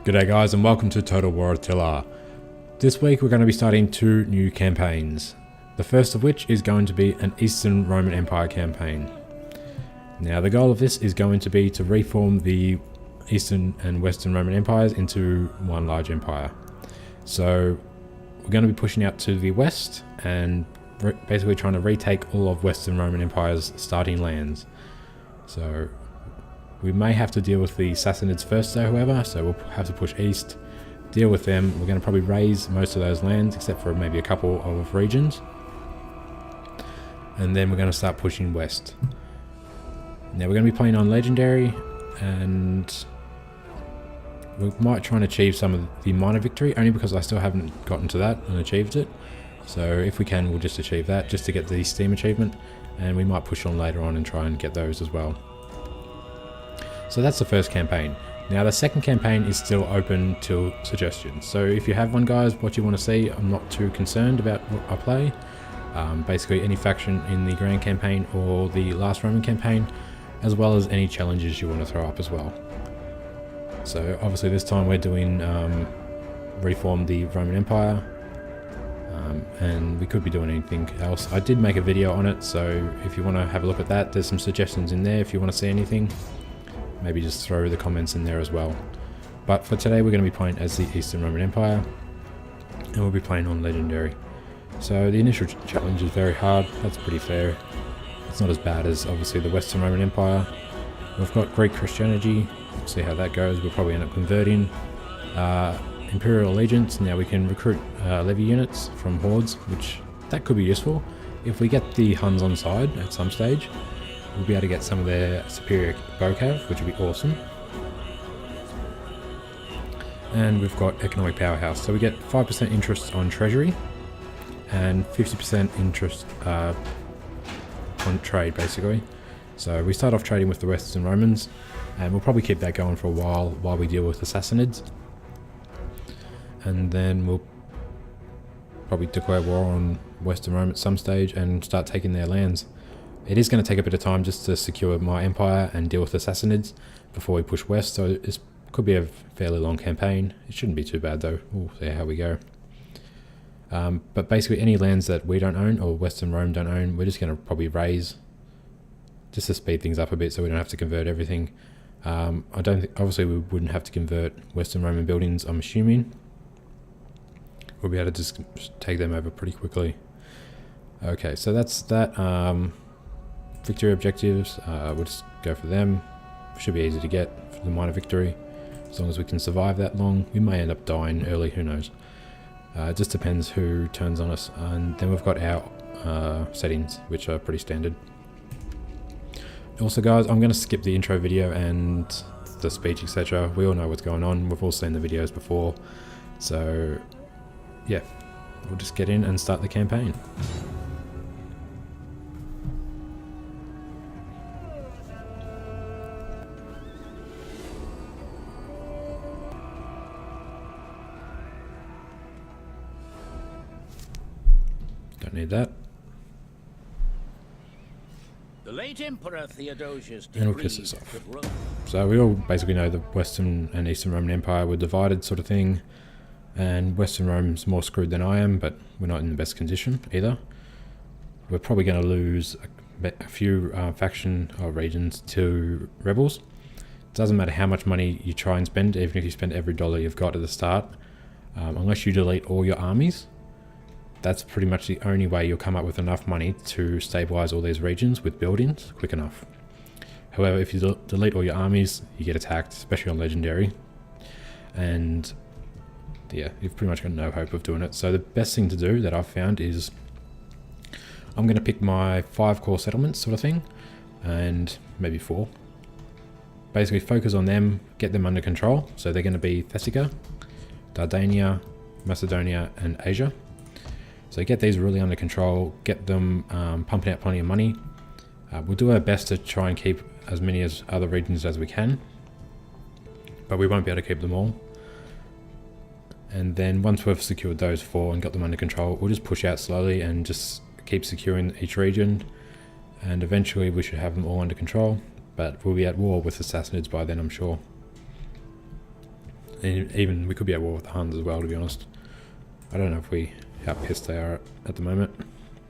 G'day guys and welcome to Total War Attila. This week we're going to be starting two new campaigns. The first of which is going to be an Eastern Roman Empire campaign. Now the goal of this is going to be to reform the Eastern and Western Roman Empires into one large empire. So we're going to be pushing out to the west and basically trying to retake all of Western Roman Empire's starting lands. So we may have to deal with the Sasanids first though, however, so we'll have to push east, deal with them. We're going to probably raise most of those lands except for maybe a couple of regions. And then we're going to start pushing west. Now we're going to be playing on Legendary, and we might try and achieve some of the minor victory, only because I still haven't gotten to that and achieved it. So if we can, we'll just achieve that, just to get the Steam achievement, and we might push on later on and try and get those as well. So that's the first campaign. Now the second campaign is still open to suggestions. So if you have one, guys, what you want to see, I'm not too concerned about what I play. Basically any faction in the Grand Campaign or the Last Roman Campaign, as well as any challenges you want to throw up as well. So obviously this time we're doing reform the Roman Empire, and we could be doing anything else. I did make a video on it, so if you want to have a look at that, there's some suggestions in there if you want to see anything. Maybe just throw the comments in there as well. But for today we're going to be playing as the Eastern Roman Empire, and we'll be playing on Legendary. So the initial challenge is very hard, that's pretty fair. It's not as bad as obviously the Western Roman Empire. We've got Greek Christianity, we'll see how that goes. We'll probably end up converting. Imperial allegiance, now we can recruit levy units from hordes, which that could be useful. If we get the Huns on side at some stage, we'll be able to get some of their superior vocab, which would be awesome. And we've got economic powerhouse, so we get 5% interest on treasury and 50% interest on trade, basically. So we start off trading with the Western Romans, and we'll probably keep that going for a while we deal with the Sasanids. And then we'll probably declare war on Western Rome at some stage and start taking their lands. It is going to take a bit of time just to secure my empire and deal with the Sassanids before we push west, so it could be a fairly long campaign. It shouldn't be too bad though. We'll see how we go. But basically any lands that we don't own or Western Rome don't own, we're just going to probably raise just to speed things up a bit so we don't have to convert everything. Obviously we wouldn't have to convert Western Roman buildings, I'm assuming. We'll be able to just take them over pretty quickly. Okay, so that's that. Victory objectives, we'll just go for them. Should be easy to get for the minor victory, as long as we can survive that long. We may end up dying early, who knows. It just depends who turns on us. And then we've got our settings, which are pretty standard. Also guys, I'm going to skip the intro video and the speech, etc. We all know what's going on, we've all seen the videos before. So yeah, we'll just get in and start the campaign. Don't need that. The late Emperor Theodosius And we'll piss this off. So we all basically know the Western and Eastern Roman Empire were divided, sort of thing, and Western Rome's more screwed than I am, but we're not in the best condition either. We're probably going to lose a few faction or regions to rebels. It doesn't matter how much money you try and spend, even if you spend every dollar you've got at the start, unless you delete all your armies. That's pretty much the only way you'll come up with enough money to stabilize all these regions with buildings quick enough. However, if you delete all your armies, you get attacked, especially on Legendary. And yeah, you've pretty much got no hope of doing it. So the best thing to do that I've found is I'm going to pick my 5 core settlements sort of thing, and maybe 4. Basically focus on them, get them under control. So they're going to be Thessica, Dardania, Macedonia and Asia. So get these really under control, get them pumping out plenty of money. We'll do our best to try and keep as many as other regions as we can, but we won't be able to keep them all. And then once we've secured those 4 and got them under control, we'll just push out slowly and just keep securing each region, and eventually we should have them all under control, but we'll be at war with the Sassanids by then, I'm sure. And even we could be at war with the Huns as well, to be honest. I don't know how pissed they are at the moment.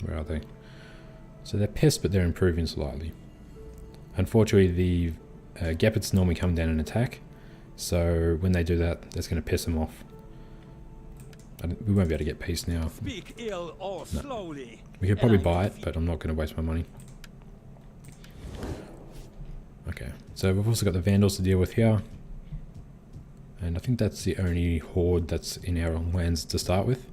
Where are they? So they're pissed, but they're improving slightly. Unfortunately, the Gepids normally come down and attack. So when they do that, that's going to piss them off. We won't be able to get peace now. Speak ill or slowly. We could probably buy it, but I'm not going to waste my money. Okay, so we've also got the Vandals to deal with here. And I think that's the only horde that's in our lands to start with.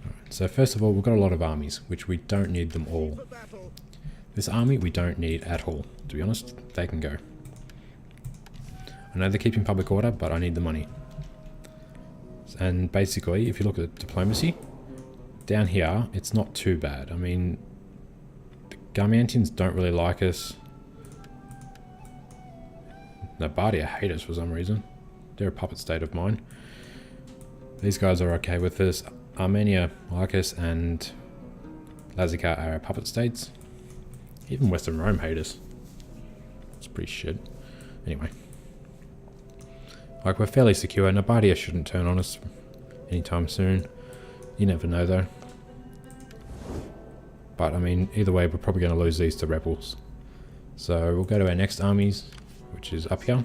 Alright, so first of all, we've got a lot of armies, which we don't need them all. This army we don't need at all, to be honest. They can go. I know they're keeping public order, but I need the money. And basically, if you look at diplomacy, down here, it's not too bad. I mean, the Garmantians don't really like us. Nabadia hate us for some reason. They're a puppet state of mine. These guys are okay with us. Armenia like us, and Lazica are puppet states. Even Western Rome hate us. It's pretty shit. Anyway. Like, we're fairly secure. Nabadia shouldn't turn on us anytime soon. You never know, though. But, I mean, either way, we're probably going to lose these to rebels. So, we'll go to our next armies, which is up here.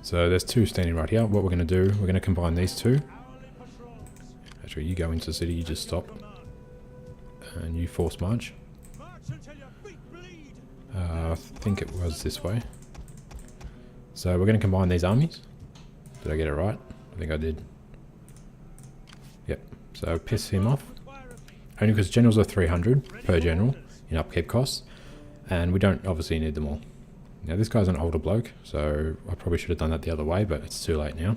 So, there's two standing right here. What we're going to do, we're going to combine these two. Actually, you go into the city, you just stop. And you force march. I think it was this way. So we're going to combine these armies. Did I get it right? I think I did. Yep. So piss him off. Only because generals are 300 per general in upkeep costs. And we don't obviously need them all. Now this guy's an older bloke, so I probably should have done that the other way, but it's too late now.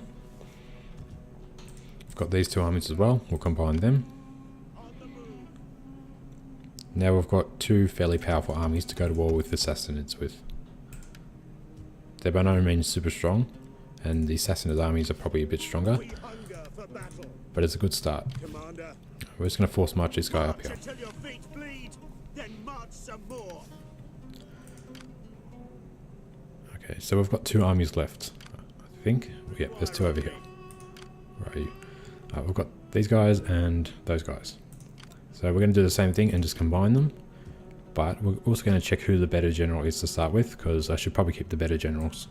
I've got these two armies as well. We'll combine them. Now we've got two fairly powerful armies to go to war with the Sassanids with. They're by no means super strong, and the Sassanid armies are probably a bit stronger, but it's a good start. We're just going to force march this guy up here. Okay, so we've got two armies left, I think. Yep, there's two over here. Where are you? We've got these guys and those guys. So we're going to do the same thing and just combine them. But we're also going to check who the better general is to start with, because I should probably keep the better generals.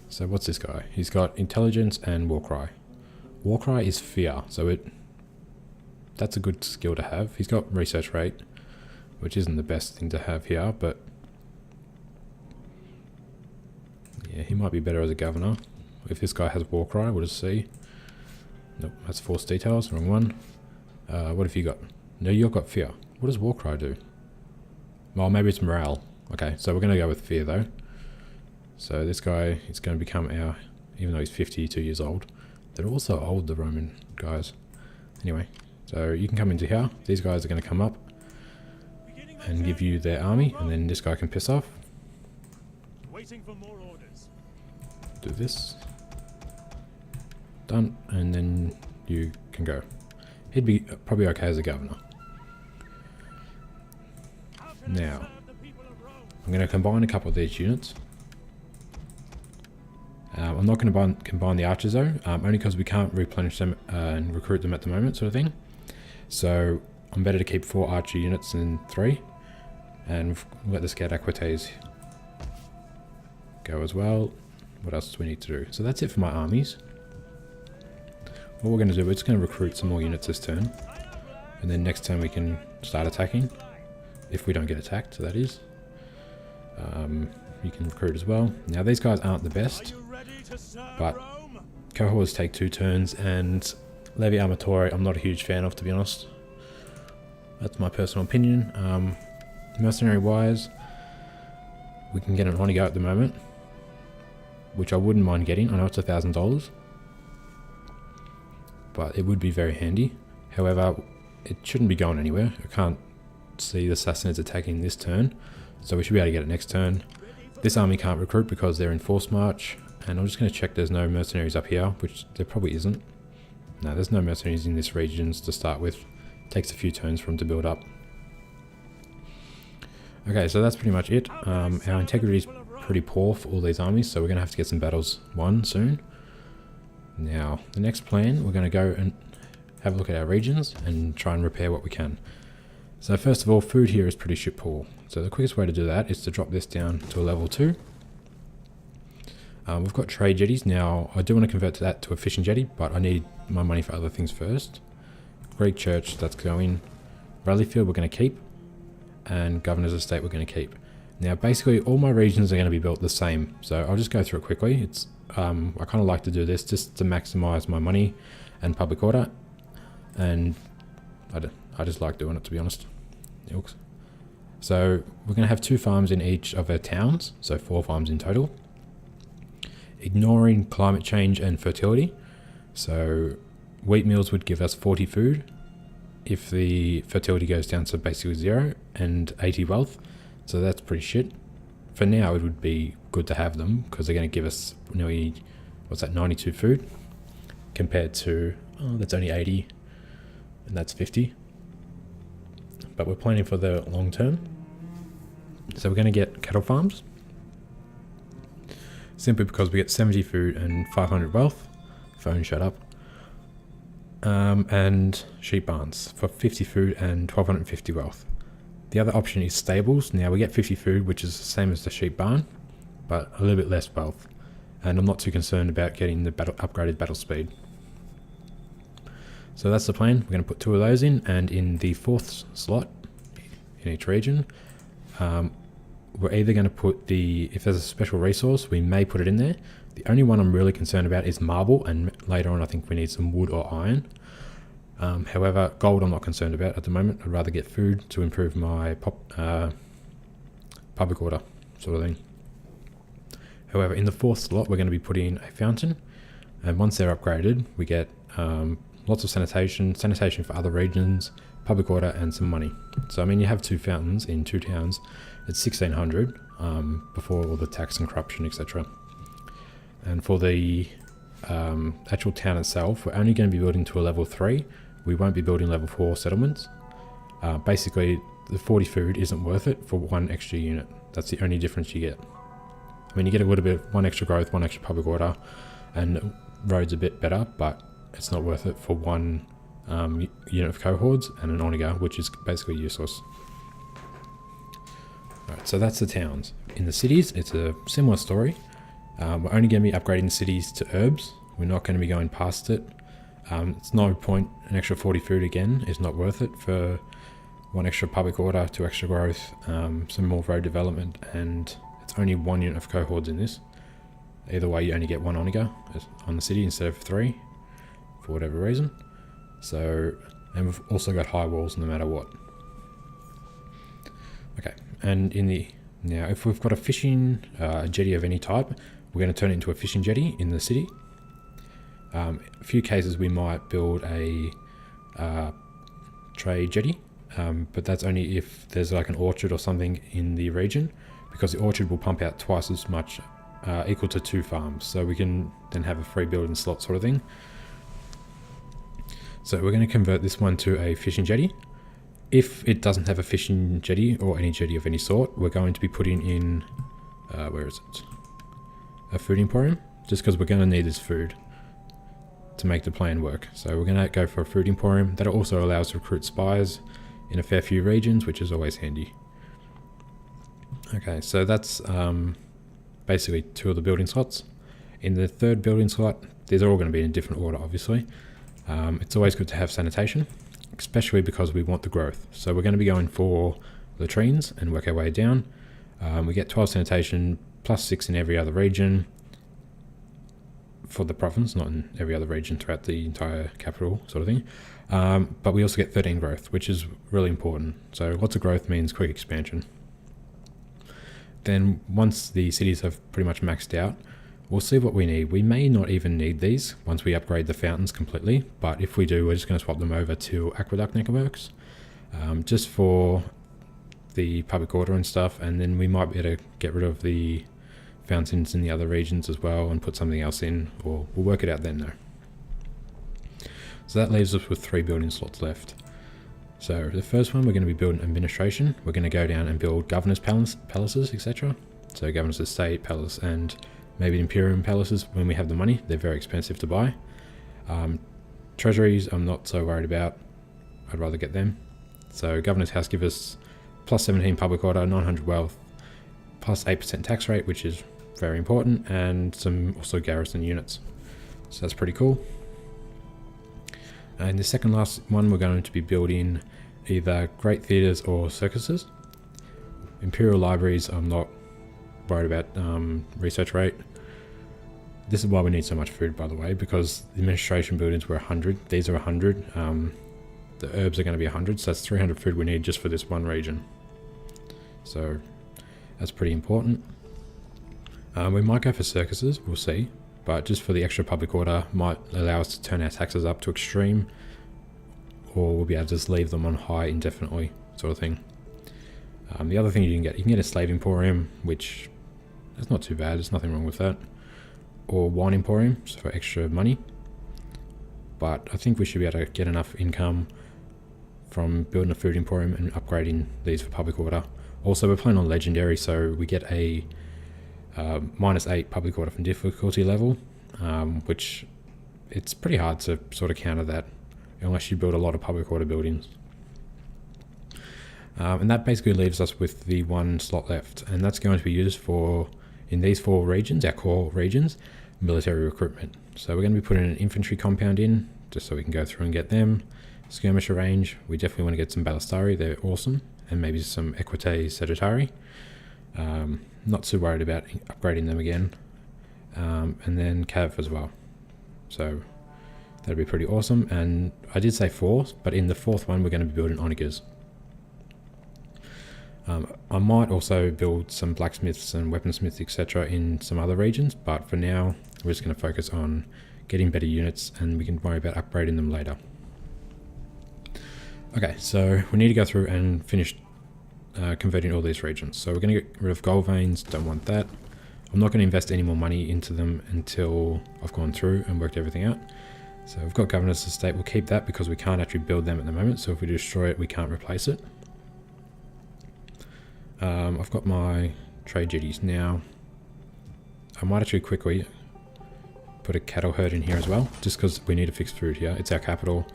So what's this guy? He's got intelligence and warcry. Warcry is fear, so that's a good skill to have. He's got research rate, which isn't the best thing to have here, but yeah, he might be better as a governor. If this guy has warcry, we'll just see. Nope, that's force details, wrong one. What have you got? No, you've got fear. What does warcry do? Well, maybe it's morale. Okay, so we're going to go with fear though. So this guy is going to become our, even though he's 52 years old. They're also old, the Roman guys. Anyway, so you can come into here. These guys are going to come up and give you their army, and then this guy can piss off. Waiting for more orders. Do this. Done, and then you can go. He'd be probably okay as a governor. Now, I'm going to combine a couple of these units. I'm not going to combine the archers though, only because we can't replenish them and recruit them at the moment, sort of thing. So I'm better to keep 4 archer units than 3, and let the scout equites go as well. What else do we need to do? So that's it for my armies. What we're going to do, we're just going to recruit some more units this turn, and then next turn we can start attacking. If we don't get attacked, so that is. You can recruit as well. Now these guys aren't the best, but cohorts take 2 turns, and Levi Armatore I'm not a huge fan of, to be honest. That's my personal opinion. Mercenary wise, we can get an honey go at the moment, which I wouldn't mind getting. I know it's $1,000, but it would be very handy. However, it shouldn't be going anywhere. I can't see the Sassanids attacking this turn, so we should be able to get it next turn. This army can't recruit because they're in force march, and I'm just going to check there's no mercenaries up here, which there probably isn't. No, there's no mercenaries in this region to start with. It takes a few turns for them to build up. Okay, so that's pretty much it. Our integrity is pretty poor for all these armies, so we're going to have to get some battles won soon. Now, the next plan, we're going to go and have a look at our regions and try and repair what we can. So first of all, food here is pretty shit poor. So the quickest way to do that is to drop this down to a level 2. We've got trade jetties. Now, I do want to convert to that to a fishing jetty, but I need my money for other things first. Greek Church, that's going. Rallyfield, we're going to keep. And Governor's Estate, we're going to keep. Now, basically, all my regions are going to be built the same. So I'll just go through it quickly. It's I kind of like to do this just to maximize my money and public order. And I just like doing it, to be honest. So we're going to have 2 farms in each of our towns. So 4 farms in total. Ignoring climate change and fertility. So wheat mills would give us 40 food if the fertility goes down to basically 0 and 80 wealth. So that's pretty shit. For now, it would be good to have them because they're going to give us nearly, 92 food compared to, that's only 80 and that's 50. But we're planning for the long term. So we're going to get cattle farms. Simply because we get 70 food and 500 wealth. Phone shut up. And sheep barns for 50 food and 1250 wealth. The other option is stables. Now we get 50 food, which is the same as the sheep barn, but a little bit less wealth. And I'm not too concerned about getting the upgraded battle speed. So that's the plan. We're going to put 2 of those in, and in the 4th slot in each region, we're either going to put if there's a special resource, we may put it in there. The only one I'm really concerned about is marble, and later on I think we need some wood or iron. However, gold I'm not concerned about at the moment. I'd rather get food to improve my public order sort of thing. However, in the 4th slot we're going to be putting a fountain, and once they're upgraded we get lots of sanitation for other regions, public order, and some money. So I mean, you have 2 fountains in 2 towns. It's 1600 before all the tax and corruption, etc. And for the actual town itself, we're only going to be building to a level 3. We won't be building level 4 settlements. Basically, the 40 food isn't worth it for 1 extra unit. That's the only difference you get. I mean, you get a little bit, 1 extra growth, 1 extra public order, and roads a bit better, but it's not worth it for 1 unit of cohorts and an onager, which is basically useless. Alright, so that's the towns. In the cities, it's a similar story. We're only going to be upgrading cities to herbs. We're not going to be going past it. It's no point. An extra 40 food again is not worth it for 1 extra public order, 2 extra growth, some more road development, and it's only 1 unit of cohorts in this. Either way, you only get 1 onager on the city instead of 3 for whatever reason. So, and we've also got high walls no matter what. Okay, and now if we've got a fishing jetty of any type, we're going to turn it into a fishing jetty in the city. A few cases we might build a trade jetty, but that's only if there's like an orchard or something in the region, because the orchard will pump out twice as much, equal to 2 farms, so we can then have a free building slot sort of thing. So we're going to convert this one to a fishing jetty. If it doesn't have a fishing jetty or any jetty of any sort, we're going to be putting in, where is it? A food emporium, just because we're going to need this food to make the plan work. So we're going to go for a food emporium. That also allows us to recruit spies in a fair few regions, which is always handy. Okay, so that's basically 2 of the building slots. In the 3rd building slot, these are all going to be in a different order, obviously. It's always good to have sanitation, especially because we want the growth. So we're going to be going for latrines and work our way down. We get 12 sanitation plus 6 in every other region for the province, not in every other region throughout the entire capital sort of thing. But we also get 13 growth, which is really important. So lots of growth means quick expansion. Then once the cities have pretty much maxed out, we'll see what we need. We may not even need these once we upgrade the fountains completely, but if we do, we're just going to swap them over to aqueduct networks, just for the public order and stuff, and then we might be able to get rid of the fountains in the other regions as well and put something else in, or we'll work it out then though. So that leaves us with 3 building slots left. So the first one, we're going to be building administration. We're going to go down and build governors' palaces, etc. So Governor's Estate, Palace, and maybe Imperial Palaces when we have the money. They're very expensive to buy. Treasuries, I'm not so worried about. I'd rather get them. So Governor's House give us plus 17 public order, 900 wealth, plus 8% tax rate, which is very important, and some also garrison units. So that's pretty cool. And the second last one, we're going to be building either great theatres or circuses. Imperial libraries, I'm not worried about research rate. This is why we need so much food, by the way, because the administration buildings were 100. These are 100. The herbs are going to be 100, so that's 300 food we need just for this one region. So that's pretty important. We might go for circuses, we'll see. But just for the extra public order, might allow us to turn our taxes up to extreme, or we'll be able to just leave them on high indefinitely, sort of thing. The other thing you can get a slave emporium, which is not too bad, there's nothing wrong with that. Or wine emporium, so for extra money. But I think we should be able to get enough income from building a food emporium and upgrading these for public order. Also, we're playing on legendary, so we get a -8 public order from difficulty level, which it's pretty hard to sort of counter that unless you build a lot of public order buildings. And that basically leaves us with the one slot left, and that's going to be used for, in these 4 regions, our core regions, military recruitment. So we're going to be putting an infantry compound in, just so we can go through and get them. Skirmisher range, we definitely want to get some Ballistari, they're awesome, and maybe some Equite Sagittari. Not too worried about upgrading them again. And then Cav as well. So that'd be pretty awesome. And I did say 4, but in the 4th one we're going to be building Onagers. I might also build some blacksmiths and weaponsmiths, etc. in some other regions, but for now we're just going to focus on getting better units, and we can worry about upgrading them later. Okay, so we need to go through and finish converting all these regions. So we're going to get rid of gold veins, don't want that. I'm not going to invest any more money into them until I've gone through and worked everything out. So we've got Governor's Estate, we'll keep that because we can't actually build them at the moment, so if we destroy it we can't replace it. I've got my trade jetties now. I might actually quickly put a cattle herd in here as well, just because we need to fix food here. It's our capital.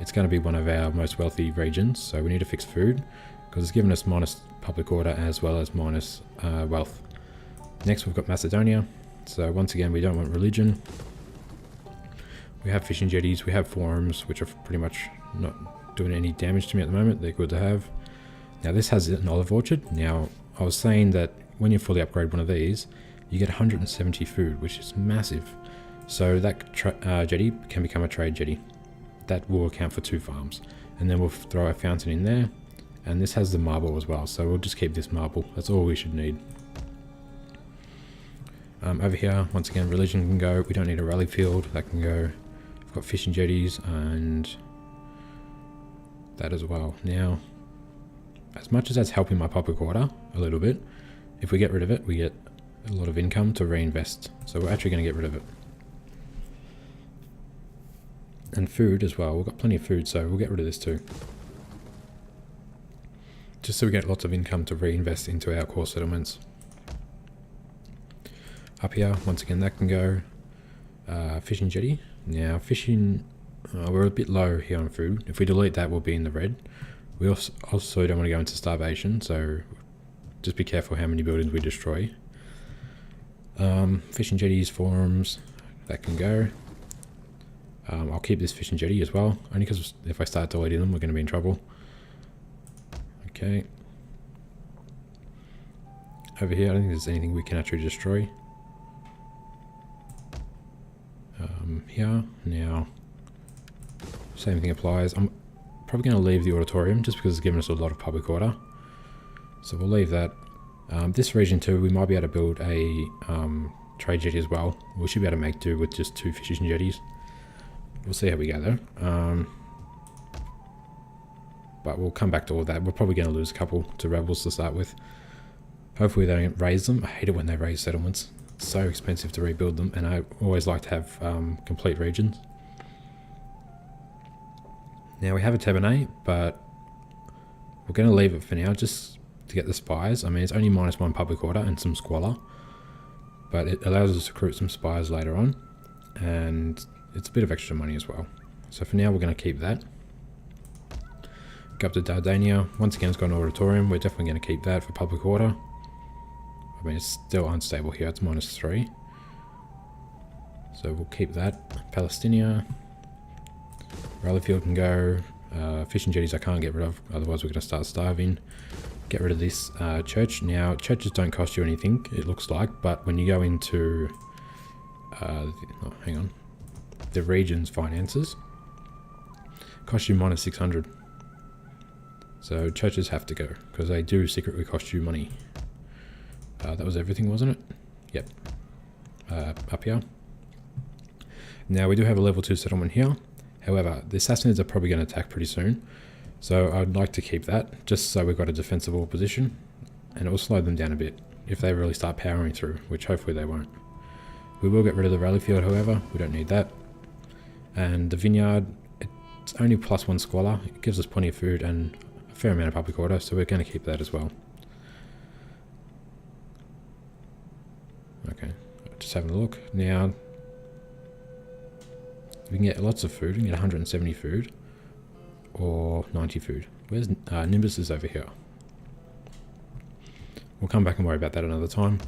It's going to be one of our most wealthy regions, so we need to fix food because it's given us minus public order as well as minus wealth. Next we've got Macedonia. So once again we don't want religion. We have fishing jetties, we have forums, which are pretty much not doing any damage to me at the moment. They're good to have. Now this has an olive orchard. Now I was saying that when you fully upgrade one of these, you get 170 food, which is massive. So that jetty can become a trade jetty. That will account for 2 farms. And then we'll throw a fountain in there. And this has the marble as well, so we'll just keep this marble. That's all we should need. Over here, once again, religion can go. We don't need a rally field. That can go. I've got fishing jetties and that as well. Now, as much as that's helping my public order a little bit, if we get rid of it, we get a lot of income to reinvest. So we're actually going to get rid of it. And food as well. We've got plenty of food, so we'll get rid of this too. Just so we get lots of income to reinvest into our core settlements. Up here, once again, that can go. Fishing jetty. Now, fishing, we're a bit low here on food. If we delete that, we'll be in the red. We also don't want to go into starvation, so just be careful how many buildings we destroy. Fishing jetties, forums, that can go. I'll keep this fishing jetty as well, only because if I start deleting them, we're going to be in trouble. Okay. Over here, I don't think there's anything we can actually destroy. Here, now, same thing applies. I'm probably going to leave the auditorium just because it's given us a lot of public order. So we'll leave that. This region too, we might be able to build a trade jetty as well. We should be able to make do with just 2 fishing jetties. We'll see how we go though. But we'll come back to all that. We're probably going to lose a couple to rebels to start with. Hopefully they don't raise them. I hate it when they raise settlements. It's so expensive to rebuild them, and I always like to have complete regions. Now we have a Tabernet, but we're going to leave it for now. Just to get the spies. I mean, it's only -1 public order and some squalor, but it allows us to recruit some spies later on, and it's a bit of extra money as well. So for now, we're going to keep that. Go up to Dardania. Once again, it's got an auditorium. We're definitely going to keep that for public order. I mean, it's still unstable here. It's -3. So we'll keep that. Palestina. Rallyfield can go. Fishing jetties I can't get rid of, otherwise we're going to start starving. Get rid of this church. Now, churches don't cost you anything, it looks like, but when you go into the region's finances, it costs you -600. So churches have to go, because they do secretly cost you money. That was everything, wasn't it? Yep. Up here. Now, we do have a level 2 settlement here. However, the Sassanids are probably going to attack pretty soon, so I'd like to keep that, just so we've got a defensible position, and it will slow them down a bit if they really start powering through, which hopefully they won't. We will get rid of the rally field, however, we don't need that. And the vineyard, it's only +1 squalor, it gives us plenty of food and a fair amount of public order, so we're going to keep that as well. Okay, just having a look. Now, we can get lots of food. We can get 170 food or 90 food. Where's Nimbus is over here. We'll come back and worry about that another time.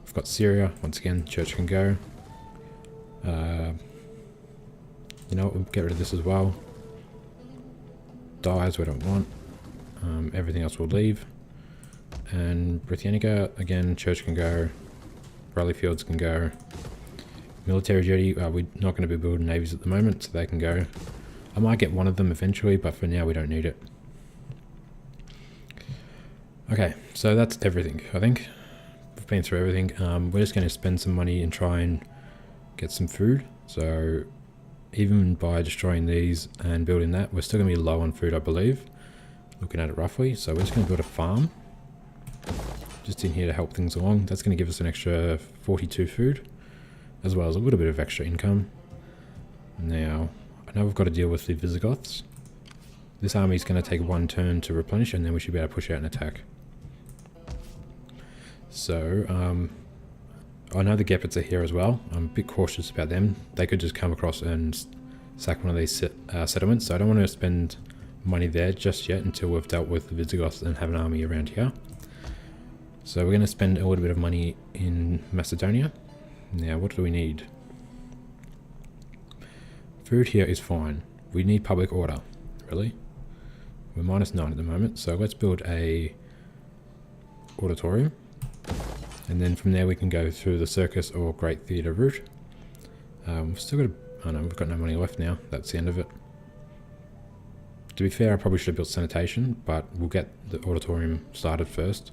We've got Syria. Once again, church can go. You know what? We'll get rid of this as well. Dyes we don't want. Everything else will leave. And Britannica, again, church can go. Rally fields can go. Military jetty, we're not going to be building navies at the moment, so they can go. I might get one of them eventually, but for now we don't need it. Okay, so that's everything, I think. We've been through everything. We're just going to spend some money and try and get some food. So even by destroying these and building that, we're still going to be low on food, I believe. Looking at it roughly. So we're just going to build a farm. Just in here to help things along. That's going to give us an extra 42 food, as well as a little bit of extra income. Now, I know we've got to deal with the Visigoths. This army is going to take 1 turn to replenish, and then we should be able to push out an attack. So, I know the Gepids are here as well. I'm a bit cautious about them. They could just come across and sack one of these settlements, so I don't want to spend money there just yet until we've dealt with the Visigoths and have an army around here. So we're going to spend a little bit of money in Macedonia. Now, what do we need? Food here is fine. We need public order. Really? We're -9 at the moment, so let's build a auditorium. And then from there we can go through the circus or great theatre route. We've still got oh no, we've got no money left now. That's the end of it. To be fair, I probably should have built sanitation, but we'll get the auditorium started first.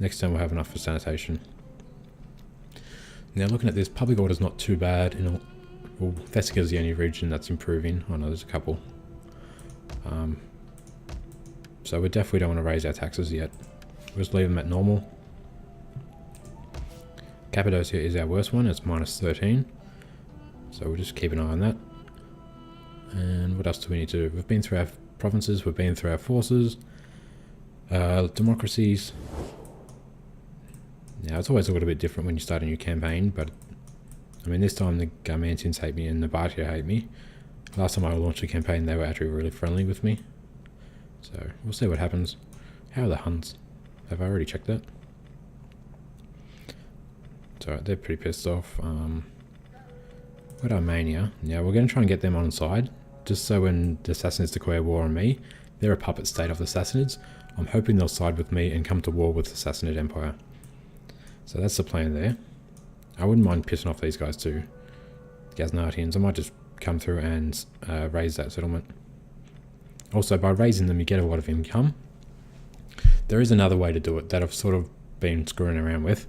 Next time we'll have enough for sanitation. Now looking at this, public order is not too bad. Well, Thessica is the only region that's improving. Oh no, there's a couple. So we definitely don't want to raise our taxes yet. We'll just leave them at normal. Cappadocia is our worst one. It's -13. So we'll just keep an eye on that. And what else do we need to do? We've been through our provinces. We've been through our forces. Democracies. Now, it's always a little bit different when you start a new campaign, but I mean, this time the Garmantians hate me and the Bartia hate me. Last time I launched a campaign, they were actually really friendly with me. So, we'll see what happens. How are the Huns? Have I already checked that? So, they're pretty pissed off. What Armenia? Now, we're going to try and get them on side, just so when the Sassanids declare war on me, they're a puppet state of the Sassanids. I'm hoping they'll side with me and come to war with the Sasinid Empire. So that's the plan there. I wouldn't mind pissing off these guys too. Ghaznatians. I might just come through and raise that settlement. Also, by raising them, you get a lot of income. There is another way to do it that I've sort of been screwing around with,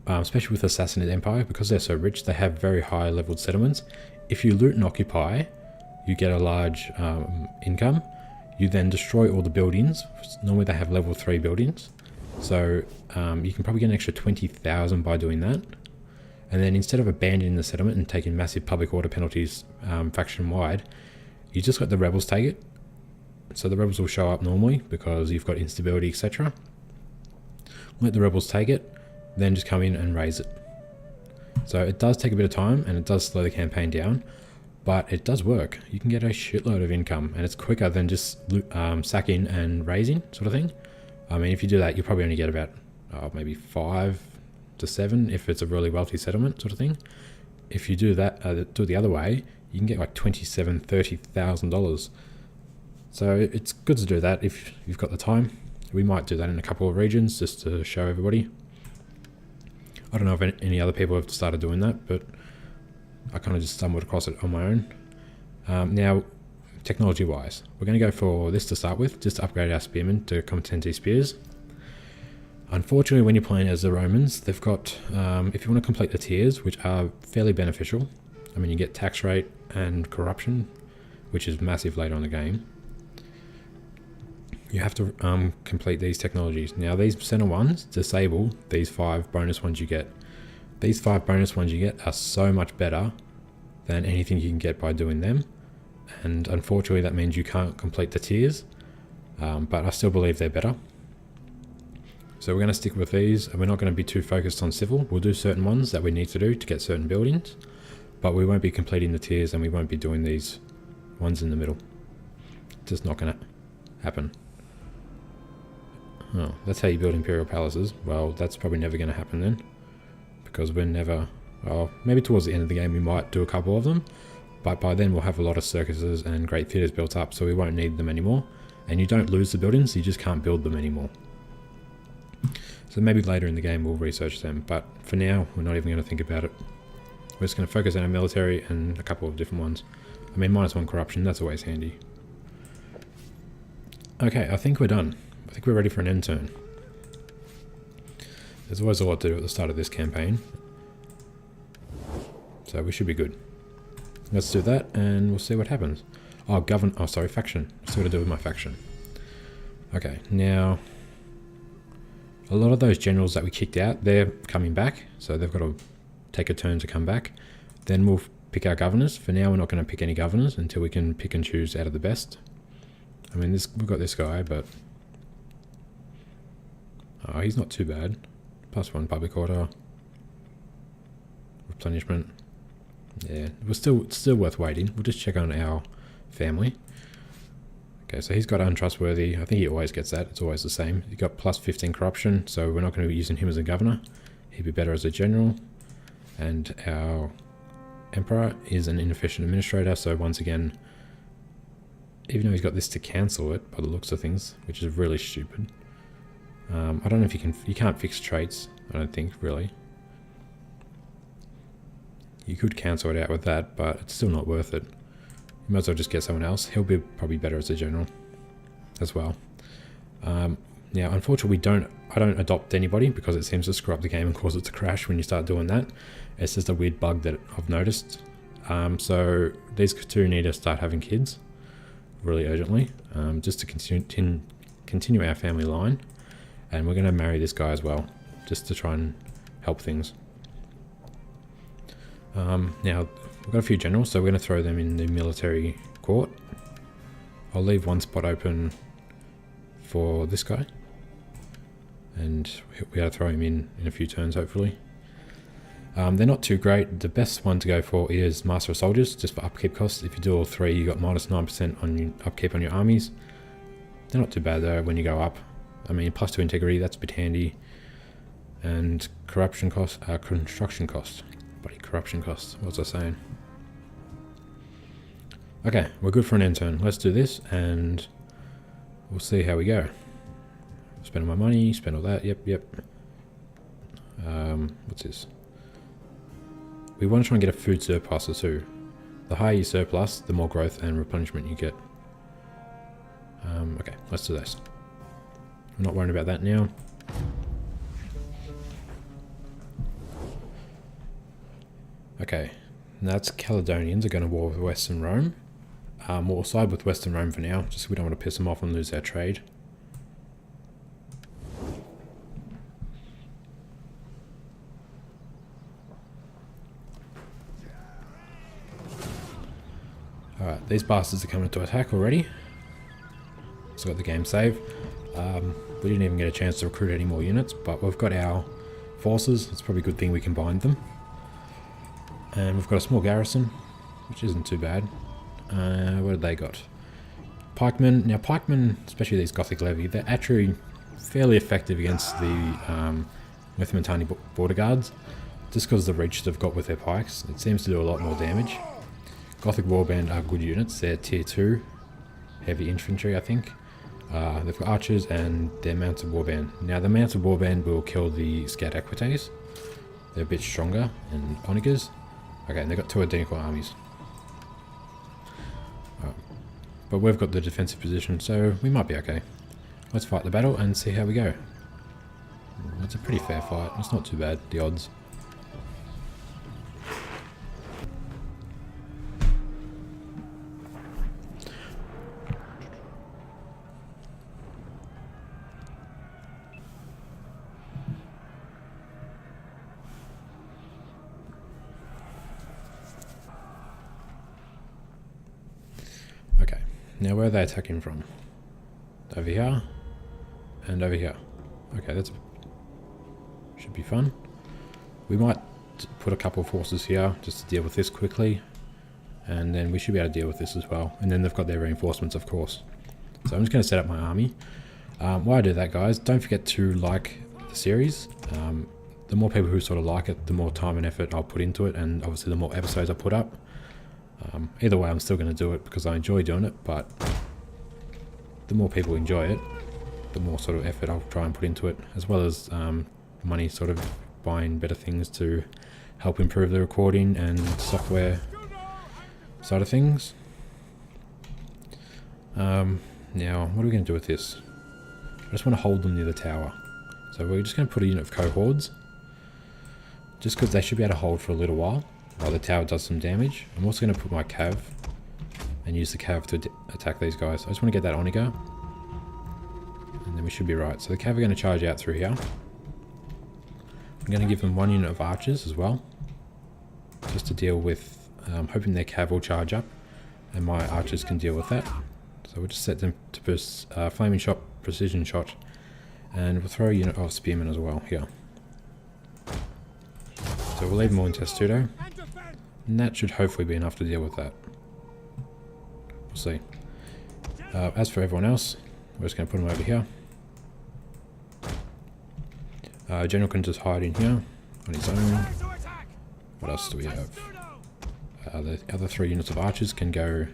especially with the Sasinid Empire, because they're so rich. They have very high leveled settlements. If you loot and occupy, you get a large income. You then destroy all the buildings. Normally they have level 3 buildings. So you can probably get an extra 20,000 by doing that. And then instead of abandoning the settlement and taking massive public order penalties faction-wide, you just let the rebels take it. So the rebels will show up normally because you've got instability, etc. let the rebels take it, then just come in and raise it. So it does take a bit of time and it does slow the campaign down, but it does work. You can get a shitload of income and it's quicker than just sacking and raising sort of thing. I mean, if you do that, you'll probably only get about maybe 5 to 7 if it's a really wealthy settlement sort of thing. If you do that, do it the other way, you can get like $27,000–$30,000. So it's good to do that if you've got the time. We might do that in a couple of regions just to show everybody. I don't know if any other people have started doing that, but I kind of just stumbled across it on my own. Now, technology-wise, we're going to go for this to start with, just to upgrade our spearmen to Competenti spears. Unfortunately, when you're playing as the Romans, they've got, if you want to complete the tiers, which are fairly beneficial, I mean, you get tax rate and corruption, which is massive later on in the game. You have to complete these technologies. Now, these center ones disable these 5 bonus ones you get. These 5 bonus ones you get are so much better than anything you can get by doing them. And unfortunately, that means you can't complete the tiers, but I still believe they're better. So we're going to stick with these, and we're not going to be too focused on civil. We'll do certain ones that we need to do to get certain buildings, but we won't be completing the tiers and we won't be doing these ones in the middle. Just not going to happen. Oh, that's how you build Imperial palaces. Well, that's probably never going to happen then, because we're never... Well, maybe towards the end of the game we might do a couple of them, but by then we'll have a lot of circuses and great theatres built up, so we won't need them anymore. And you don't lose the buildings, you just can't build them anymore. So maybe later in the game we'll research them, but for now we're not even going to think about it. We're just going to focus on our military and a couple of different ones. I mean, -1 corruption, that's always handy. Okay, I think we're done. I think we're ready for an end turn. There's always a lot to do at the start of this campaign, so we should be good. Let's do that and we'll see what happens. Oh, sorry, faction. Let's see what I do with my faction. Okay, now a lot of those generals that we kicked out, they're coming back, so they've got to take a turn to come back. Then we'll pick our governors. For now, we're not going to pick any governors until we can pick and choose out of the best. I mean, we've got this guy, but oh, he's not too bad. +1 public order, replenishment. Yeah, it's still worth waiting. We'll just check on our family. Okay, so he's got untrustworthy. I think he always gets that. It's always the same. He got +15 corruption, so we're not going to be using him as a governor. He'd be better as a general. And our emperor is an inefficient administrator, so once again, even though he's got this to cancel it by the looks of things, which is really stupid. I don't know if you can't fix traits, I don't think, really. You could cancel it out with that, but it's still not worth it. You might as well just get someone else. He'll be probably better as a general as well. Now, unfortunately, I don't adopt anybody because it seems to screw up the game and cause it to crash when you start doing that. It's just a weird bug that I've noticed. So these two need to start having kids really urgently, just to continue our family line. And we're going to marry this guy as well, just to try and help things. Now, we've got a few generals, so we're going to throw them in the military court. I'll leave one spot open for this guy, and we ought to throw him in a few turns, hopefully. They're not too great. The best one to go for is Master of Soldiers, just for upkeep costs. If you do all 3, you got -9% on your upkeep on your armies. They're not too bad though when you go up. I mean, +2 integrity, that's a bit handy. And corruption cost, construction cost. Bloody corruption costs, what's I saying? Okay, we're good for an end turn. Let's do this and we'll see how we go. Spend all my money, spend all that, yep. What's this? We want to try and get a food surplus too. The higher your surplus, the more growth and replenishment you get. Okay, let's do this. I'm not worrying about that now. Okay, now that's Caledonians are going to war with Western Rome. We'll side with Western Rome for now, just so we don't want to piss them off and lose our trade. Alright, these bastards are coming to attack already. So got the game save. We didn't even get a chance to recruit any more units, but we've got our forces. It's probably a good thing we combined them. And we've got a small garrison, which isn't too bad. What have they got? Pikemen. Now pikemen, especially these Gothic levy, they're actually fairly effective against the Macedonia border guards, just because of the reach they've got with their pikes. It seems to do a lot more damage. Gothic warband are good units. They're tier 2 heavy infantry, I think. They've got archers and their mounted warband. Now the mounted warband will kill the scout equites. They're a bit stronger and onagers. Okay, and they've got 2 identical armies. But we've got the defensive position, so we might be okay. Let's fight the battle and see how we go. It's a pretty fair fight. It's not too bad, the odds. Okay, now where are they attacking from? Over here and over here. Okay, that's should be fun. We might put a couple of forces here just to deal with this quickly, and then we should be able to deal with this as well. And then they've got their reinforcements, of course. So I'm just going to set up my army. While I do that, guys, don't forget to like the series. The more people who sort of like it, the more time and effort I'll put into it, and obviously the more episodes I put up. Either way, I'm still going to do it because I enjoy doing it, but the more people enjoy it, the more sort of effort I'll try and put into it, as well as money sort of buying better things to help improve the recording and software side of things. Now, what are we going to do with this? I just want to hold them near the tower. So we're just going to put a unit of cohorts, just because they should be able to hold for a little while the tower does some damage. I'm also going to put my cav and use the cav to attack these guys. I just want to get that onager, and then we should be right. So the cav are going to charge out through here. I'm going to give them 1 unit of archers as well, just to deal with, hoping their cav will charge up, and my archers can deal with that. So we'll just set them to flaming shot, precision shot, and we'll throw a unit of spearmen as well here. So we'll leave them all in Testudo, and that should hopefully be enough to deal with that. We'll see. As for everyone else, we're just going to put them over here. General can just hide in here on his own. What else do we have? The other 3 units of archers can go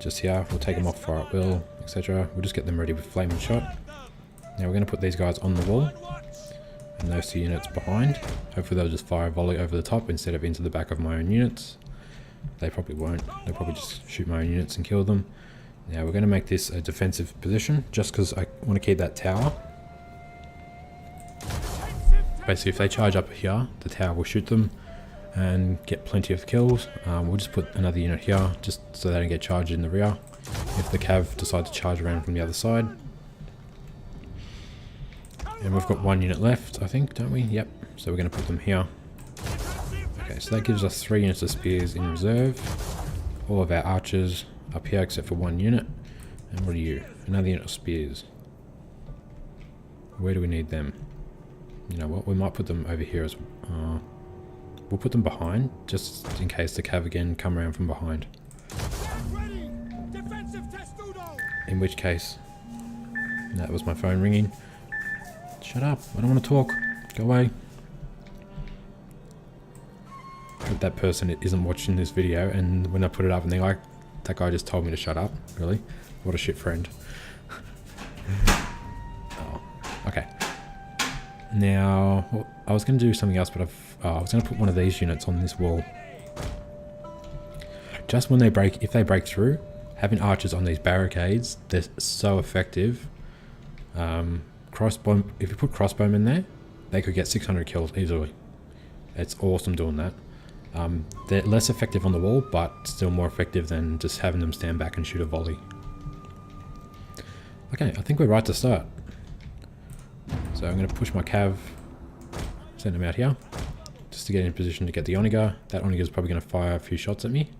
just here. We'll take them off fire at will, etc. We'll just get them ready with flaming shot. Now we're going to put these guys on the wall, and those 2 units behind. Hopefully they'll just fire a volley over the top instead of into the back of my own units. They probably won't. They'll probably just shoot my own units and kill them. Now we're going to make this a defensive position, just because I want to keep that tower. Basically, if they charge up here, the tower will shoot them and get plenty of kills. We'll just put another unit here, just so they don't get charged in the rear if the cav decide to charge around from the other side. And we've got 1 unit left, I think, don't we? Yep. So we're going to put them here. Okay, so that gives us 3 units of spears in reserve. All of our archers up here except for 1 unit. And what are you? Another unit of spears. Where do we need them? You know what? We might put them over here as well. We'll put them behind, just in case the cav again come around from behind. In which case, that was my phone ringing. Shut up, I don't want to talk. Go away. I hope that person isn't watching this video, and when I put it up and they're like, that guy just told me to shut up. Really? What a shit friend. Oh, okay. Now, well, I was going to do something else, but I was going to put one of these units on this wall. Just when they break, if they break through, having archers on these barricades, they're so effective. Crossbow, if you put crossbowmen there, they could get 600 kills easily. It's awesome doing that. They're less effective on the wall, but still more effective than just having them stand back and shoot a volley. Okay, I think we're right to start. So I'm going to push my cav, send them out here, just to get in position to get the onager. That onager is probably going to fire a few shots at me.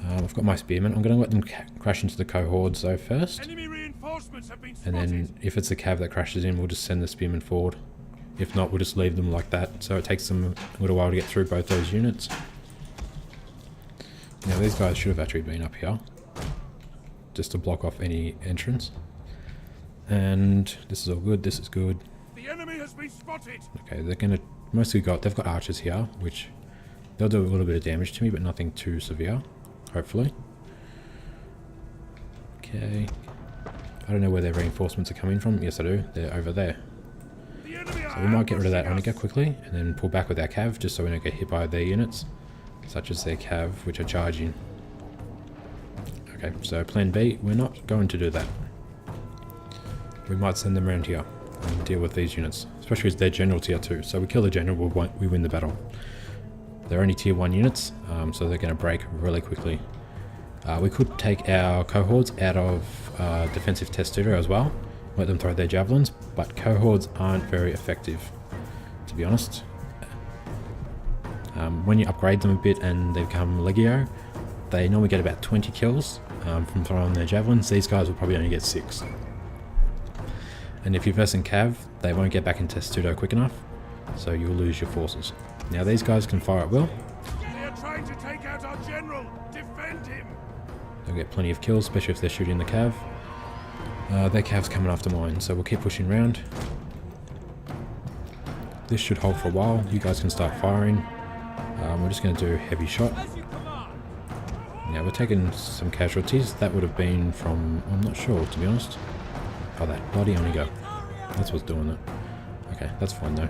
I've got my spearmen. I'm going to let them crash into the cohorts though first. Reinforcements have been And then if it's a cav that crashes in, we'll just send the spearmen forward. If not, we'll just leave them like that. So it takes them a little while to get through both those units. Now these guys should have actually been up here, just to block off any entrance. And this is all good, this is good. The enemy has been spotted. Okay, they've got archers here, which they'll do a little bit of damage to me, but nothing too severe, hopefully. Okay. I don't know where their reinforcements are coming from. Yes, I do. They're over there. So we might get rid of that Onager quickly, and then pull back with our cav, just so we don't get hit by their units, such as their cav, which are charging. Okay, so plan B, we're not going to do that. We might send them around here and deal with these units, especially as they're general tier 2. So we kill the general, we win the battle. They're only tier 1 units, so they're going to break really quickly. We could take our cohorts out of defensive testudo as well, let them throw their javelins, but cohorts aren't very effective, to be honest. When you upgrade them a bit and they become legio, they normally get about 20 kills from throwing their javelins. These guys will probably only get 6. And if you're versing cav, they won't get back in testudo quick enough, so you'll lose your forces. Now these guys can fire at will. They are trying to take out our general. Defend him. They'll get plenty of kills, especially if they're shooting the cav. Their cav's coming after mine, so we'll keep pushing around. This should hold for a while. You guys can start firing. We're just going to do heavy shot. Now we're taking some casualties. That would have been from, I'm not sure, to be honest. Oh, that bloody Onager. That's what's doing it. Okay, that's fine though.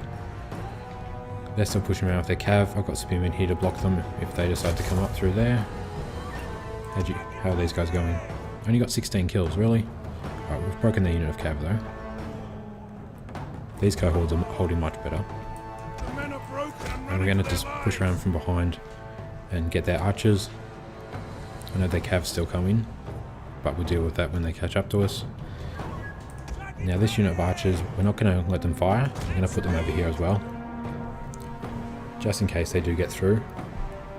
They're still pushing around with their cav. I've got spearmen here to block them if they decide to come up through there. How are these guys going? Only got 16 kills, really? Alright, we've broken the unit of cav though. These cohorts are holding much better. And we're going to just push around from behind and get their archers. I know their cav's still coming, but we'll deal with that when they catch up to us. Now this unit of archers, we're not going to let them fire. We're going to put them over here as well, just in case they do get through.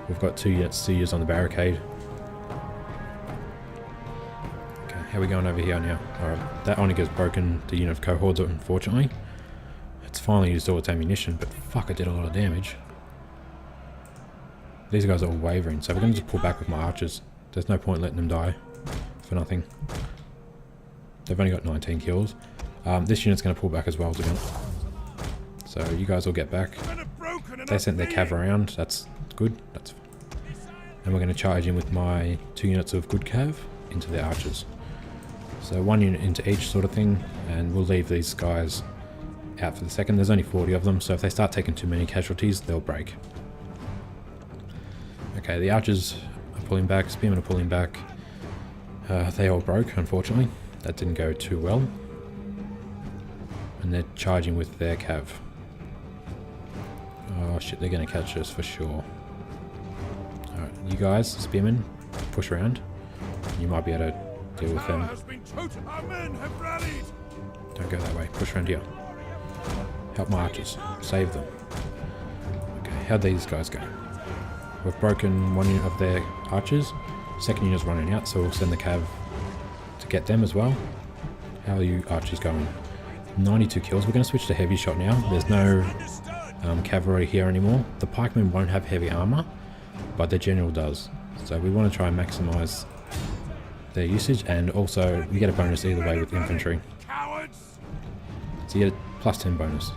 We've got 2 units to use on the barricade. Okay, how are we going over here now? Alright, that Onager's broken the unit of cohorts, unfortunately. It's finally used all its ammunition, but fuck, it did a lot of damage. These guys are all wavering, so we're going to just pull back with my archers. There's no point letting them die for nothing. They've only got 19 kills. This unit's going to pull back as well, to be honest. So you guys will get back. They sent their cav around. That's good. And we're going to charge in with my 2 units of good cav into the archers. So 1 unit into each sort of thing, and we'll leave these guys out for the second. There's only 40 of them, so if they start taking too many casualties, they'll break. Okay, the archers are pulling back, spearmen are pulling back. They all broke, unfortunately. That didn't go too well. And they're charging with their cav. Oh shit, they're going to catch us for sure. Alright, you guys, spearmen, push around. You might be able to deal with them. Don't go that way, push around here. Help my archers, save them. Okay, how'd these guys go? We've broken 1 unit of their archers. Second unit's running out, so we'll send the cav to get them as well. How are you archers going? 92 kills. We're going to switch to heavy shot now. There's no cavalry here anymore. The pikemen won't have heavy armor, but the general does. So we want to try and maximize their usage, and also you get a bonus either way with infantry. So you get a +10 bonus.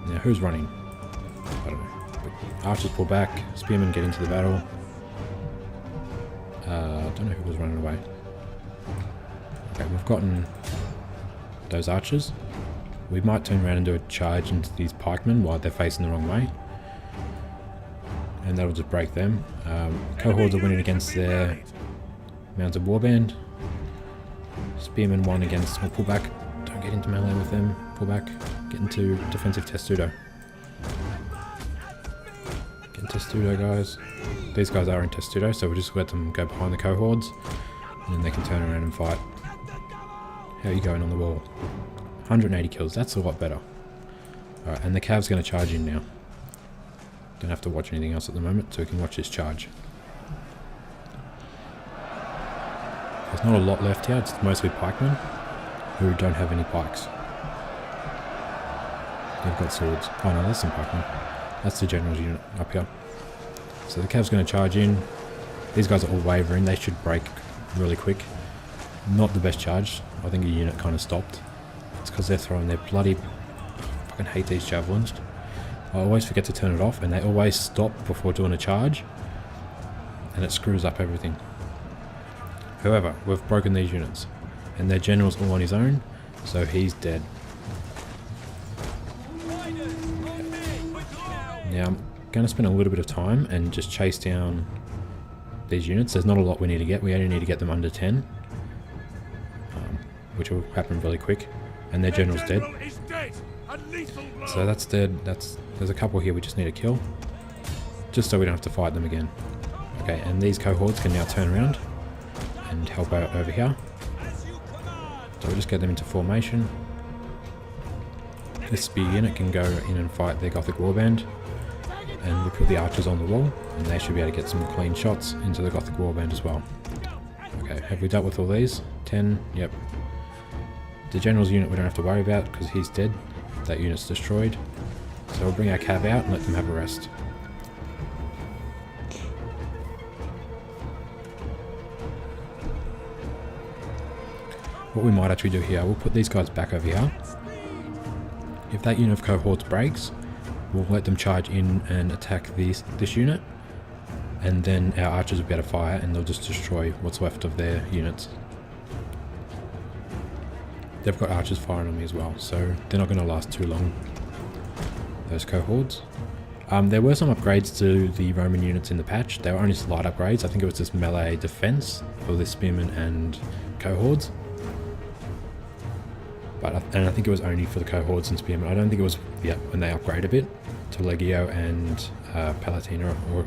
Now who's running? I don't know. But archers pull back, spearmen get into the battle. I don't know who was running away. Okay, we've gotten those archers. We might turn around and do a charge into these pikemen while they're facing the wrong way. And that'll just break them. Cohorts are winning against their mounted warband. Spearmen won against... We'll pull back. Don't get into melee with them. Pull back. Get into defensive testudo. Get in testudo, guys. These guys are in testudo, so we'll just let them go behind the cohorts. And then they can turn around and fight. How are you going on the wall? 180 kills, that's a lot better. Alright, and the cav's going to charge in now. Don't have to watch anything else at the moment, so we can watch this charge. There's not a lot left here, it's mostly pikemen who don't have any pikes. They've got swords. Oh no, there's some pikemen. That's the general's unit up here. So the cav's going to charge in. These guys are all wavering, they should break really quick. Not the best charge. I think a unit kind of stopped. It's because they're throwing their bloody... I fucking hate these javelins. I always forget to turn it off and they always stop before doing a charge. And it screws up everything. However, we've broken these units. And their general's all on his own, so he's dead. Now I'm going to spend a little bit of time and just chase down these units. There's not a lot we need to get. We only need to get them under 10. Which will happen really quick. And their general's dead. So that's dead. There's a couple here we just need to kill. Just so we don't have to fight them again. Okay, and these cohorts can now turn around and help out over here. So we'll just get them into formation. This spear unit can go in and fight their Gothic warband. And we'll put the archers on the wall, and they should be able to get some clean shots into the Gothic warband as well. Okay, have we dealt with all these? 10, yep. The general's unit we don't have to worry about because he's dead. That unit's destroyed. So we'll bring our cav out and let them have a rest. What we might actually do here, we'll put these guys back over here. If that unit of cohorts breaks, we'll let them charge in and attack this unit. And then our archers will be able to fire and they'll just destroy what's left of their units. They've got archers firing on me as well, so they're not going to last too long, those cohorts. There were some upgrades to the Roman units in the patch. They were only slight upgrades. I think it was just melee defense for the spearmen and cohorts. And I think it was only for the cohorts and spearmen. I don't think it was when they upgrade a bit to Legio and Palatina. Or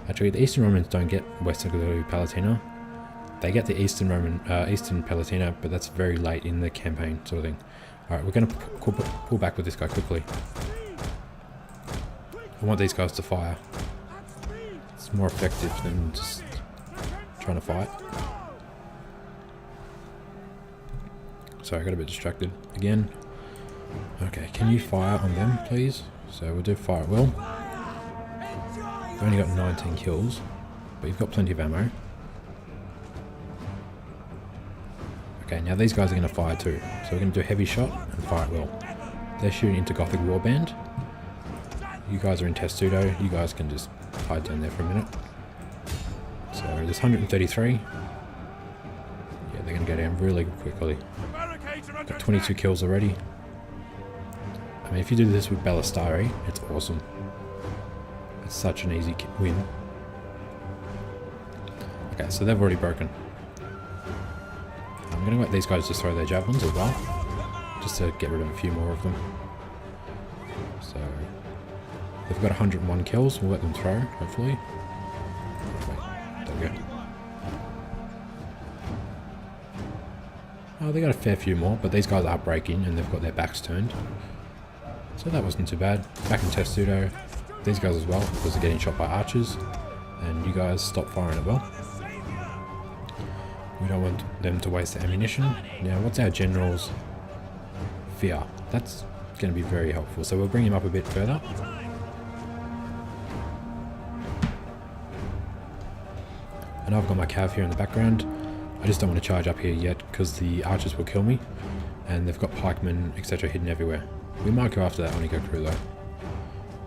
actually, the Eastern Romans don't get Western Palatina. They get the Eastern Palatina, but that's very late in the campaign, sort of thing. Alright, we're going to pull back with this guy quickly. I want these guys to fire. It's more effective than just trying to fight. Sorry, I got a bit distracted again. Okay, can you fire on them, please? So we'll do fire at will. We've only got 19 kills, but you've got plenty of ammo. Okay, now these guys are going to fire too. So we're going to do heavy shot and fire at will. They're shooting into Gothic warband. You guys are in Testudo. You guys can just hide down there for a minute. So there's 133. Yeah, they're going to go down really quickly. Got 22 kills already. I mean, if you do this with Ballistari, it's awesome. It's such an easy win. Okay, so they've already broken. I'm going to let these guys just throw their javelins as well, just to get rid of a few more of them. So they've got 101 kills. We'll let them throw, hopefully. Wait, there we go. Oh, they got a fair few more, but these guys are breaking and they've got their backs turned. So that wasn't too bad. Back in Testudo, these guys as well, because they're getting shot by archers. And you guys stop firing as well. We don't want them to waste their ammunition. Now, what's our general's fear? That's going to be very helpful. So we'll bring him up a bit further. And I've got my cav here in the background. I just don't want to charge up here yet because the archers will kill me. And they've got pikemen, etc. hidden everywhere. We might go after that Onigo crew though.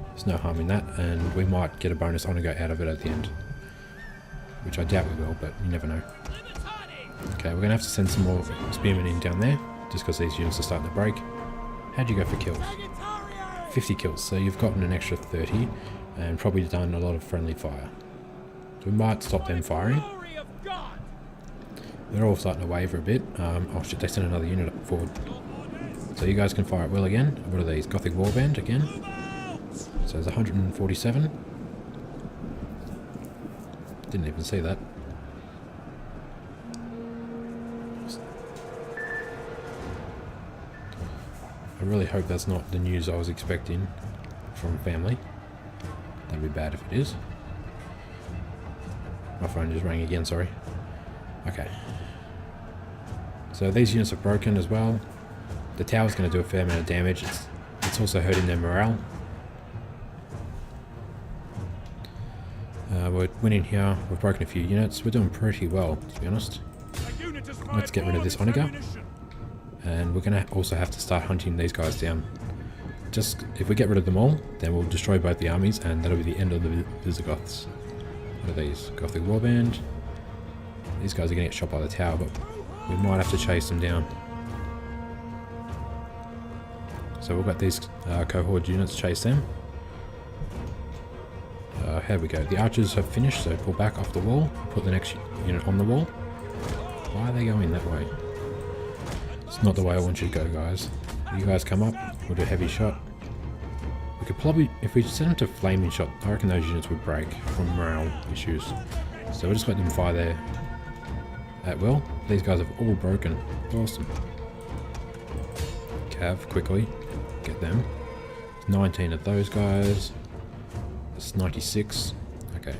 There's no harm in that. And we might get a bonus Onigo out of it at the end. Which I doubt we will, but you never know. Okay, we're going to have to send some more spearmen in down there. Just because these units are starting to break. How'd you go for kills? 50 kills. So you've gotten an extra 30. And probably done a lot of friendly fire. So we might stop them firing. They're all starting to waver a bit. Oh shit, they sent another unit forward. So you guys can fire at will again. What are these? Gothic warband again. So there's 147. Didn't even see that. I really hope that's not the news I was expecting from family. That'd be bad if it is. My phone just rang again, sorry. Okay. So these units are broken as well. The tower's going to do a fair amount of damage. It's also hurting their morale. We're winning here. We've broken a few units. We're doing pretty well, to be honest. Let's get rid of this Onager. And we're going to also have to start hunting these guys down. Just, if we get rid of them all, then we'll destroy both the armies, and that'll be the end of the Visigoths. What are these? Gothic Warband. These guys are going to get shot by the tower, but we might have to chase them down. So we've got these cohort units, chase them. Here we go. The archers have finished, so pull back off the wall. Put the next unit on the wall. Why are they going that way? It's not the way I want you to go, guys. You guys come up, we'll do a heavy shot. We could probably, if we send them to flaming shot, I reckon those units would break from morale issues. So we'll just let them fire there at will. These guys have all broken. Awesome. Cav, quickly. Get them. 19 of those guys. That's 96. Okay.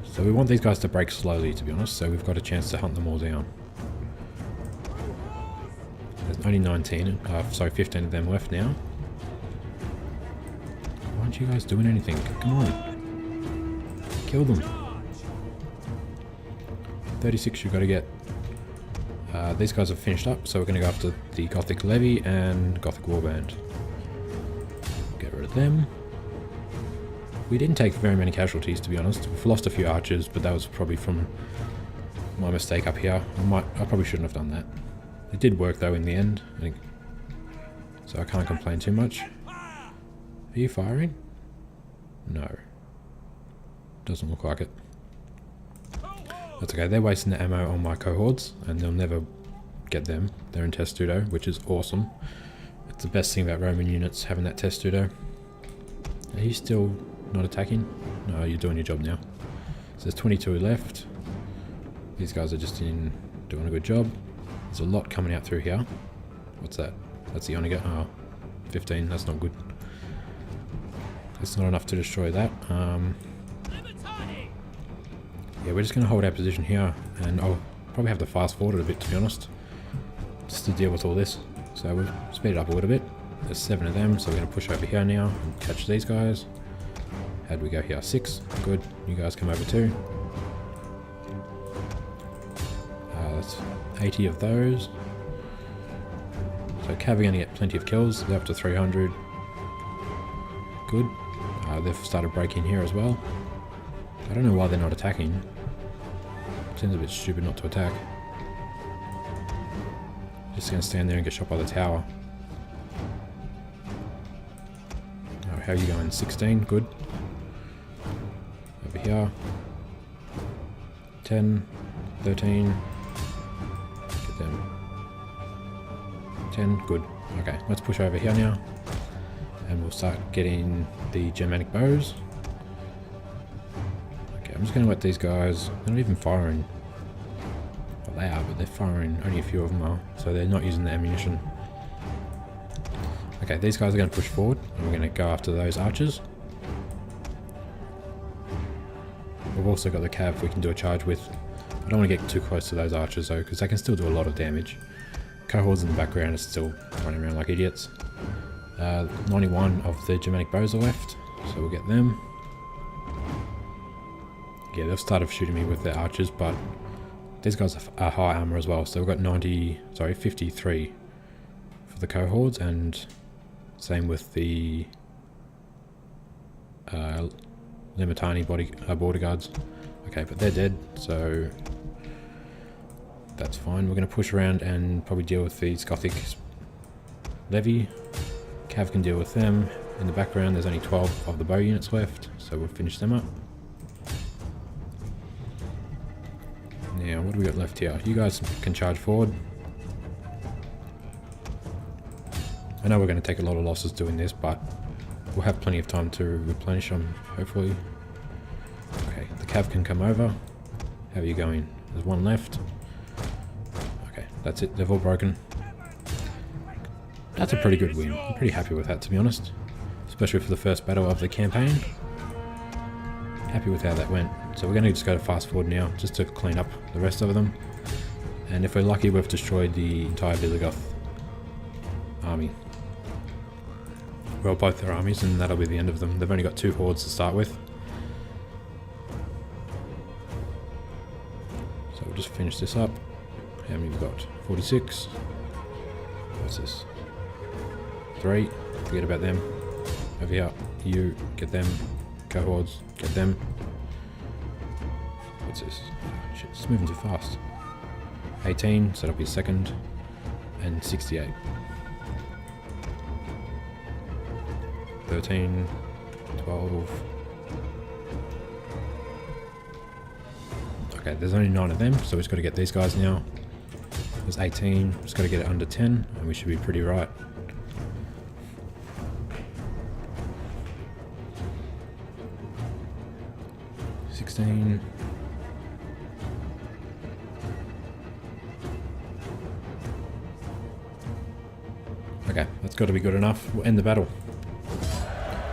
So we want these guys to break slowly, to be honest, so we've got a chance to hunt them all down. There's only 19, sorry, 15 of them left now. Why aren't you guys doing anything? Come on. Kill them. 36 you've got to get. These guys have finished up, so we're going to go after the Gothic Levy and Gothic Warband. Get rid of them. We didn't take very many casualties, to be honest. We've lost a few archers, but that was probably from my mistake up here. I probably shouldn't have done that. It did work though in the end, I think. So I can't complain too much. Are you firing? No. Doesn't look like it. That's okay, they're wasting the ammo on my cohorts, and they'll never get them. They're in Testudo, which is awesome. It's the best thing about Roman units, having that Testudo. Are you still not attacking? No, you're doing your job now. So there's 22 left. These guys are just doing a good job. There's a lot coming out through here. What's that? That's the Onager. Oh, 15, that's not good. That's not enough to destroy that. Yeah, we're just going to hold our position here, and I'll probably have to fast forward it a bit, to be honest, just to deal with all this. So we'll speed it up a little bit. There's 7 of them, so we're going to push over here now and catch these guys. How'd we go here? 6. Good. You guys come over too. That's 80 of those. So Cav are going to get plenty of kills. They're up to 300. Good. They've started breaking here as well. I don't know why they're not attacking. Seems a bit stupid not to attack. Just going to stand there and get shot by the tower. Oh, how are you going? 16, good. Over here. 10, 13. Get them. 10, good. Okay, let's push over here now. And we'll start getting the Germanic bows. I'm just going to let these guys, they're not even firing. Well, they are, but they're firing, only a few of them are, so they're not using the ammunition. Okay, these guys are going to push forward, and we're going to go after those archers. We've also got the cav we can do a charge with. I don't want to get too close to those archers though, because they can still do a lot of damage. Cohorts in the background are still running around like idiots. 91 of the Germanic bows are left, so we'll get them. Yeah, they've started shooting me with their archers, but these guys are high armor as well. So we've got 53 for the cohorts, and same with the Limitani border guards. Okay, but they're dead, so that's fine. We're going to push around and probably deal with these Gothic Levy. Cav can deal with them. In the background, there's only 12 of the bow units left, so we'll finish them up. Now, what do we got left here? You guys can charge forward. I know we're going to take a lot of losses doing this, but we'll have plenty of time to replenish them, hopefully. Okay, the cav can come over. How are you going? There's one left. Okay, that's it. They've all broken. That's a pretty good win. I'm pretty happy with that, to be honest. Especially for the first battle of the campaign. happy with how that went. So we're going to just go to fast forward now, just to clean up the rest of them. And if we're lucky, we've destroyed the entire Visigoth army. Well, both their armies, and that'll be the end of them. They've only got 2 hordes to start with. So we'll just finish this up. How many have we got? 46. What's this? 3. Forget about them. Over here. You, get them. Cohorts, get them. What's this? Oh, shit, it's moving too fast. 18, so that'll be second. And 68. 13, 12. Okay, there's only 9 of them, so we've just got to get these guys now. There's 18, just got to get it under 10, and we should be pretty right. Okay, that's got to be good enough. We'll end the battle.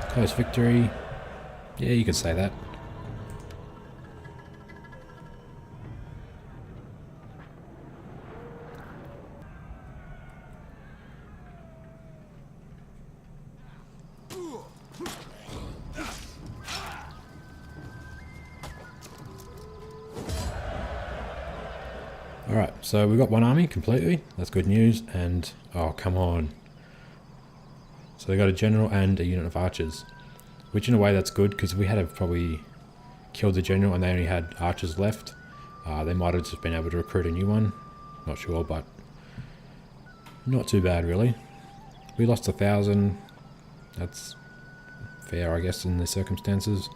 Close victory. Yeah, you could say that. Alright, so we've got 1 army completely. That's good news. And, oh, come on. So they got a general and a unit of archers. Which in a way that's good, because we had to probably killed the general and they only had archers left. They might have just been able to recruit a new one. Not sure, but not too bad really. We lost 1,000. That's fair, I guess, in the circumstances.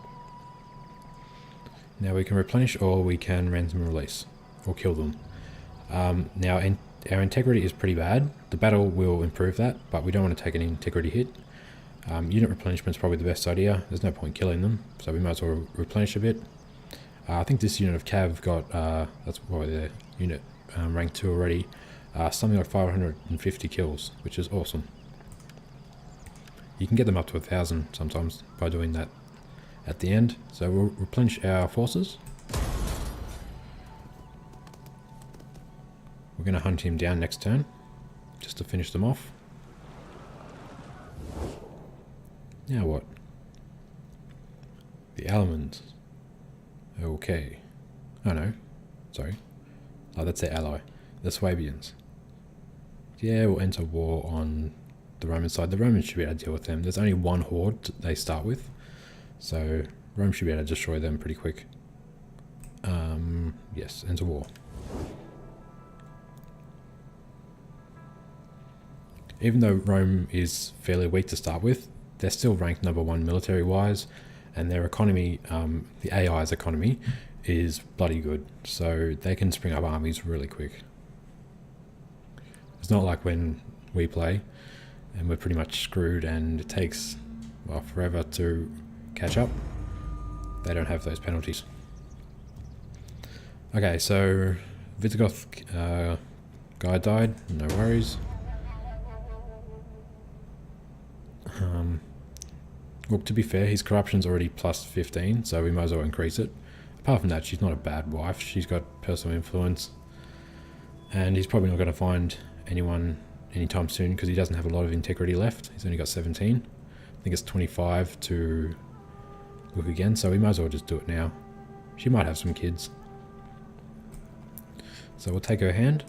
Now we can replenish or we can ransom and release. Or kill them. Now our integrity is pretty bad. The battle will improve that, but we don't want to take an integrity hit. Unit replenishment is probably the best idea. There's no point killing them, so we might as well replenish a bit. I think this unit of cav got, that's probably their unit rank 2 already, something like 550 kills, which is awesome. You can get them up to 1,000 sometimes by doing that at the end. So we'll replenish our forces. We're going to hunt him down next turn, just to finish them off. Now what? The Allemans. Okay. Oh no. Sorry. Oh, that's their ally. The Swabians. Yeah, we'll enter war on the Roman side. The Romans should be able to deal with them. There's only 1 horde they start with. So, Rome should be able to destroy them pretty quick. Yes, enter war. Even though Rome is fairly weak to start with, they're still ranked number 1 military-wise, and their economy, the AI's economy, is bloody good. So they can spring up armies really quick. It's not like when we play, and we're pretty much screwed, and it takes, well, forever to catch up. They don't have those penalties. Okay, so Visigoth guy died, no worries. Well, to be fair, his corruption's already plus 15, so we might as well increase it. Apart from that, she's not a bad wife. She's got personal influence. And he's probably not going to find anyone anytime soon because he doesn't have a lot of integrity left. He's only got 17. I think it's 25 to look again, so we might as well just do it now. She might have some kids. So we'll take her hand.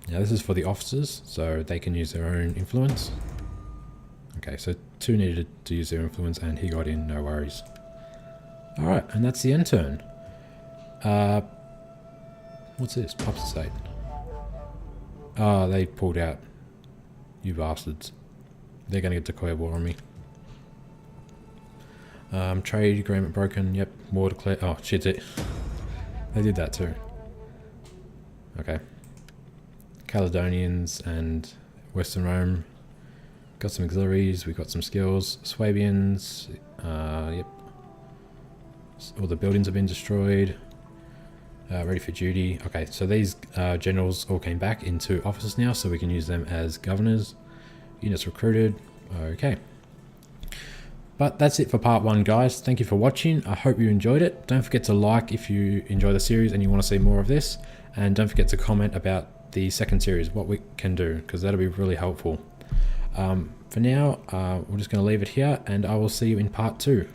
Now this is for the officers, so they can use their own influence. Okay, so 2 needed to use their influence and he got in, no worries. Alright, and that's the end turn. What's this? Pups Estate. Oh, they pulled out. You bastards. They're going to get declare war on me. Trade agreement broken. Yep, war declared. Oh, shit. They did that too. Okay. Caledonians and Western Rome. Got some auxiliaries. We got some skills. Swabians. Yep. All the buildings have been destroyed. Ready for duty. Okay, so these generals all came back into offices now, so we can use them as governors. Units recruited. Okay. But that's it for part 1, guys. Thank you for watching. I hope you enjoyed it. Don't forget to like if you enjoy the series and you want to see more of this. And don't forget to comment about the second series, what we can do, because that'll be really helpful. For now, we're just going to leave it here, and I will see you in part 2.